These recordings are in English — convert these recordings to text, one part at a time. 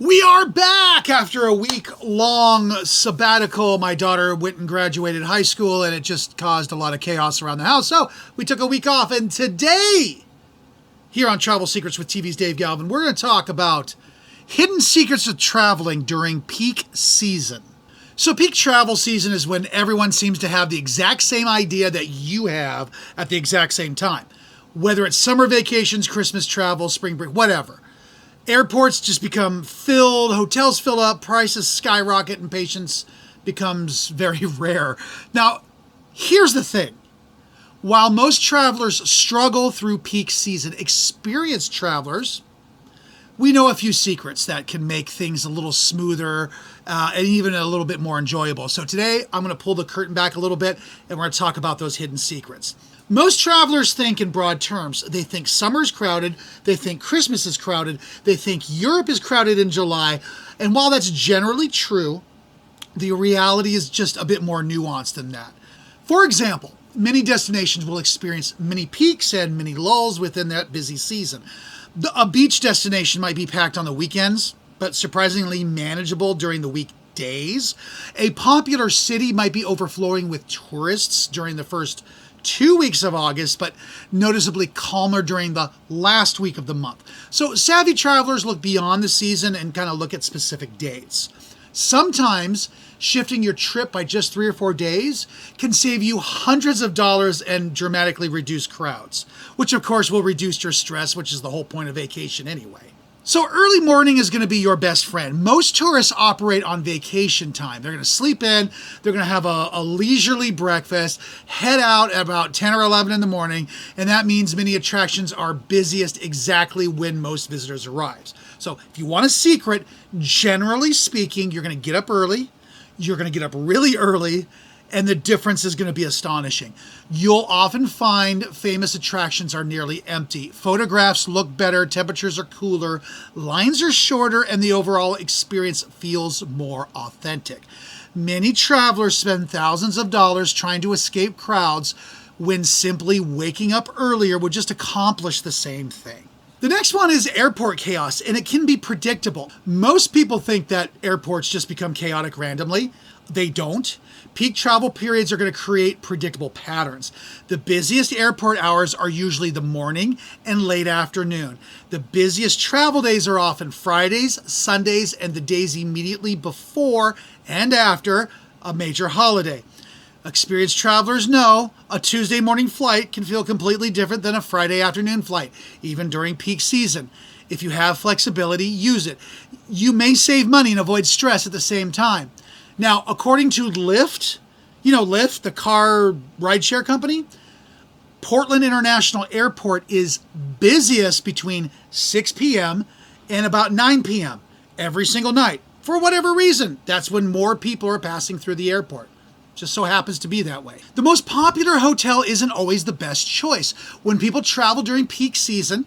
We are back after a week-long sabbatical. My daughter went and graduated high school, and it just caused a lot of chaos around the house. So we took a week off, and today, here on Travel Secrets with TV's Dave Galvin, we're going to talk about hidden secrets of traveling during peak season. So peak travel season is when everyone seems to have the exact same idea that you have at the exact same time. Whether it's summer vacations, Christmas travel, spring break, whatever. Airports just become filled, hotels fill up, prices skyrocket, and patience becomes very rare. Now, here's the thing. While most travelers struggle through peak season, experienced travelers, we know a few secrets that can make things a little smoother and even a little bit more enjoyable. So today, I'm going to pull the curtain back a little bit, and we're going to talk about those hidden secrets. Most travelers think in broad terms. They think summer's crowded, they think Christmas is crowded, they think Europe is crowded in July, and while that's generally true, the reality is just a bit more nuanced than that. For example, many destinations will experience many peaks and many lulls within that busy season. A beach destination might be packed on the weekends, but surprisingly manageable during the weekdays. A popular city might be overflowing with tourists during the first 2 weeks of August, but noticeably calmer during the last week of the month. So savvy travelers look beyond the season and kind of look at specific dates. Sometimes shifting your trip by just 3 or 4 days can save you hundreds of dollars and dramatically reduce crowds, which of course will reduce your stress, which is the whole point of vacation anyway. So early morning is going to be your best friend. Most tourists operate on vacation time. They're going to sleep in, they're going to have a leisurely breakfast, head out at about 10 or 11 in the morning, and that means many attractions are busiest exactly when most visitors arrive. So if you want a secret, generally speaking, you're going to get up early, you're going to get up really early, and the difference is going to be astonishing. You'll often find famous attractions are nearly empty. Photographs look better, temperatures are cooler, lines are shorter, and the overall experience feels more authentic. Many travelers spend thousands of dollars trying to escape crowds when simply waking up earlier would just accomplish the same thing. The next one is airport chaos, and it can be predictable. Most people think that airports just become chaotic randomly. They don't. Peak travel periods are going to create predictable patterns. The busiest airport hours are usually the morning and late afternoon. The busiest travel days are often Fridays, Sundays, and the days immediately before and after a major holiday. Experienced travelers know a Tuesday morning flight can feel completely different than a Friday afternoon flight, even during peak season. If you have flexibility, use it. You may save money and avoid stress at the same time. Now, according to Lyft, Lyft, the car rideshare company, Portland International Airport is busiest between 6 p.m. and about 9 p.m. every single night. For whatever reason, that's when more people are passing through the airport. Just so happens to be that way. The most popular hotel isn't always the best choice. When people travel during peak season,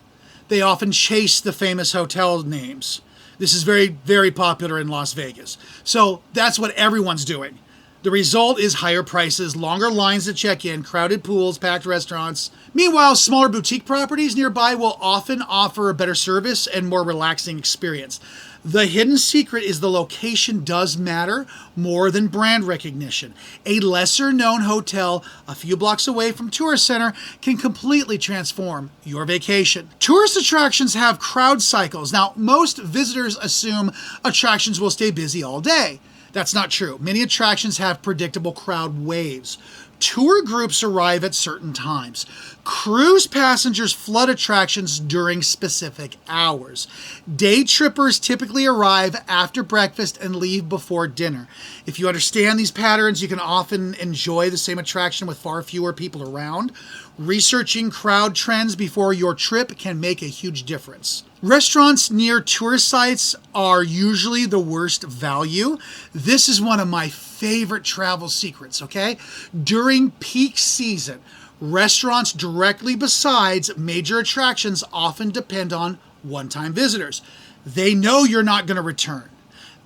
they often chase the famous hotel names. This is very, very popular in Las Vegas. So that's what everyone's doing. The result is higher prices, longer lines to check in, crowded pools, packed restaurants. Meanwhile, smaller boutique properties nearby will often offer a better service and more relaxing experience. The hidden secret is the location does matter more than brand recognition. A lesser-known hotel a few blocks away from tourist center can completely transform your vacation. Tourist attractions have crowd cycles. Now, most visitors assume attractions will stay busy all day. That's not true. Many attractions have predictable crowd waves. Tour groups arrive at certain times. Cruise passengers flood attractions during specific hours. Day trippers typically arrive after breakfast and leave before dinner. If you understand these patterns, you can often enjoy the same attraction with far fewer people around. Researching crowd trends before your trip can make a huge difference. Restaurants near tourist sites are usually the worst value. This is one of my favorite travel secrets, okay? During peak season, restaurants directly besides major attractions often depend on one-time visitors. They know you're not going to return.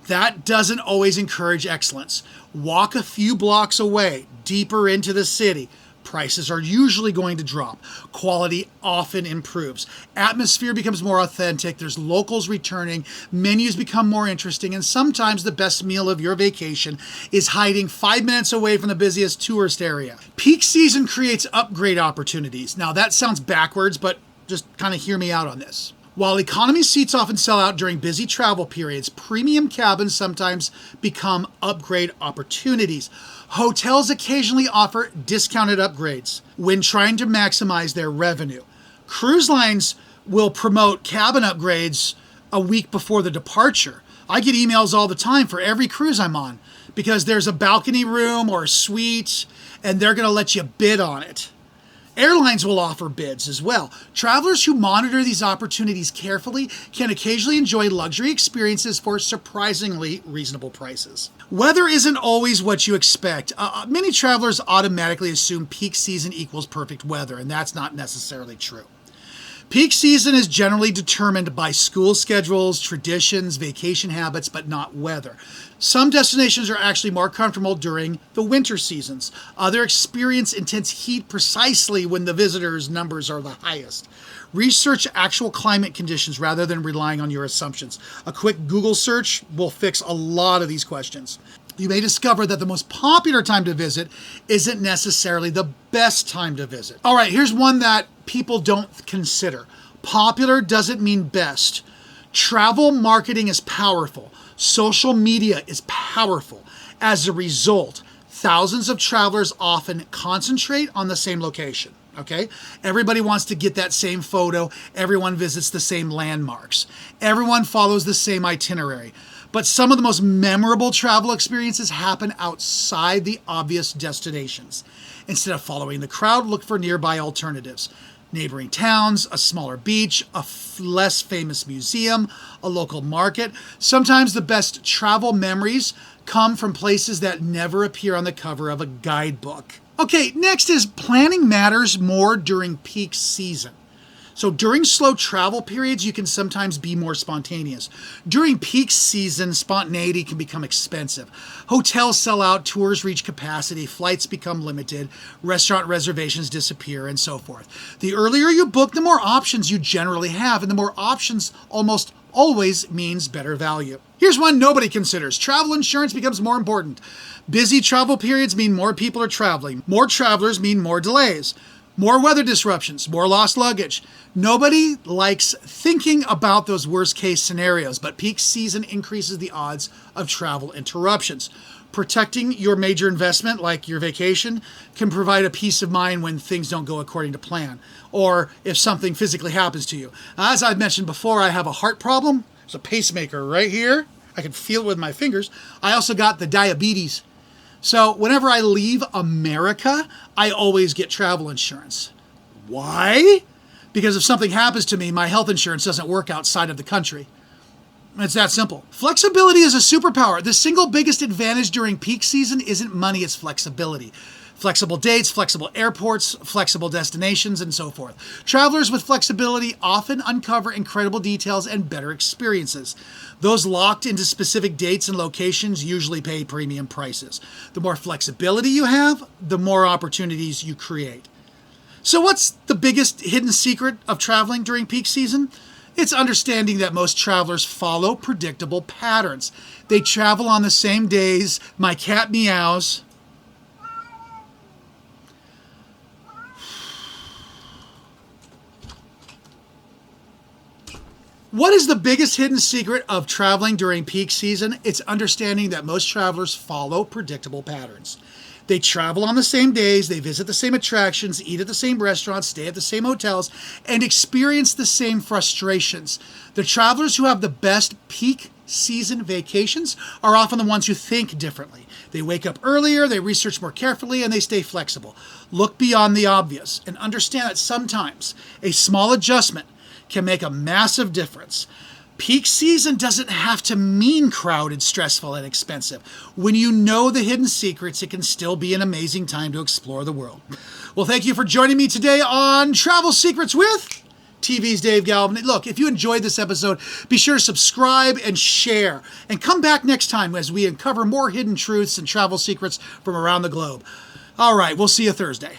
That doesn't always encourage excellence. Walk a few blocks away, deeper into the city. Prices are usually going to drop. Quality often improves. Atmosphere becomes more authentic. There's locals returning. Menus become more interesting. And sometimes the best meal of your vacation is hiding 5 minutes away from the busiest tourist area. Peak season creates upgrade opportunities. Now that sounds backwards, but just kind of hear me out on this. While economy seats often sell out during busy travel periods, premium cabins sometimes become upgrade opportunities. Hotels occasionally offer discounted upgrades when trying to maximize their revenue. Cruise lines will promote cabin upgrades a week before the departure. I get emails all the time for every cruise I'm on because there's a balcony room or a suite and they're going to let you bid on it. Airlines will offer bids as well. Travelers who monitor these opportunities carefully can occasionally enjoy luxury experiences for surprisingly reasonable prices. Weather isn't always what you expect. Many travelers automatically assume peak season equals perfect weather, and that's not necessarily true. Peak season is generally determined by school schedules, traditions, vacation habits, but not weather. Some destinations are actually more comfortable during the winter seasons. Others experience intense heat precisely when the visitors' numbers are the highest. Research actual climate conditions rather than relying on your assumptions. A quick Google search will fix a lot of these questions. You may discover that the most popular time to visit isn't necessarily the best time to visit. All right, here's one that people don't consider. Popular doesn't mean best. Travel marketing is powerful. Social media is powerful. As a result, thousands of travelers often concentrate on the same location. Okay? Everybody wants to get that same photo. Everyone visits the same landmarks. Everyone follows the same itinerary. But some of the most memorable travel experiences happen outside the obvious destinations. Instead of following the crowd, look for nearby alternatives. Neighboring towns, a smaller beach, a less famous museum, a local market. Sometimes the best travel memories come from places that never appear on the cover of a guidebook. Okay, next is planning matters more during peak season. So during slow travel periods, you can sometimes be more spontaneous. During peak season, spontaneity can become expensive. Hotels sell out, tours reach capacity, flights become limited, restaurant reservations disappear, and so forth. The earlier you book, the more options you generally have, and the more options almost always means better value. Here's one nobody considers. Travel insurance becomes more important. Busy travel periods mean more people are traveling. More travelers mean more delays. More weather disruptions, more lost luggage. Nobody likes thinking about those worst case scenarios, but peak season increases the odds of travel interruptions. Protecting your major investment, like your vacation, can provide a peace of mind when things don't go according to plan, or if something physically happens to you. As I've mentioned before, I have a heart problem. There's a pacemaker right here. I can feel it with my fingers. I also got the diabetes. So whenever I leave America, I always get travel insurance. Why? Because if something happens to me, my health insurance doesn't work outside of the country. It's that simple. Flexibility is a superpower. The single biggest advantage during peak season isn't money, it's flexibility. Flexible dates, flexible airports, flexible destinations, and so forth. Travelers with flexibility often uncover incredible details and better experiences. Those locked into specific dates and locations usually pay premium prices. The more flexibility you have, the more opportunities you create. So what's the biggest hidden secret of traveling during peak season? It's understanding that most travelers follow predictable patterns. They travel on the same days. My cat meows. What is the biggest hidden secret of traveling during peak season? It's understanding that most travelers follow predictable patterns. They travel on the same days, they visit the same attractions, eat at the same restaurants, stay at the same hotels, and experience the same frustrations. The travelers who have the best peak season vacations are often the ones who think differently. They wake up earlier, they research more carefully, and they stay flexible. Look beyond the obvious and understand that sometimes a small adjustment can make a massive difference. Peak season doesn't have to mean crowded, stressful, and expensive. When you know the hidden secrets, it can still be an amazing time to explore the world. Well, thank you for joining me today on Travel Secrets with TV's Dave Galvin. Look, if you enjoyed this episode, be sure to subscribe and share. And come back next time as we uncover more hidden truths and travel secrets from around the globe. All right, we'll see you Thursday.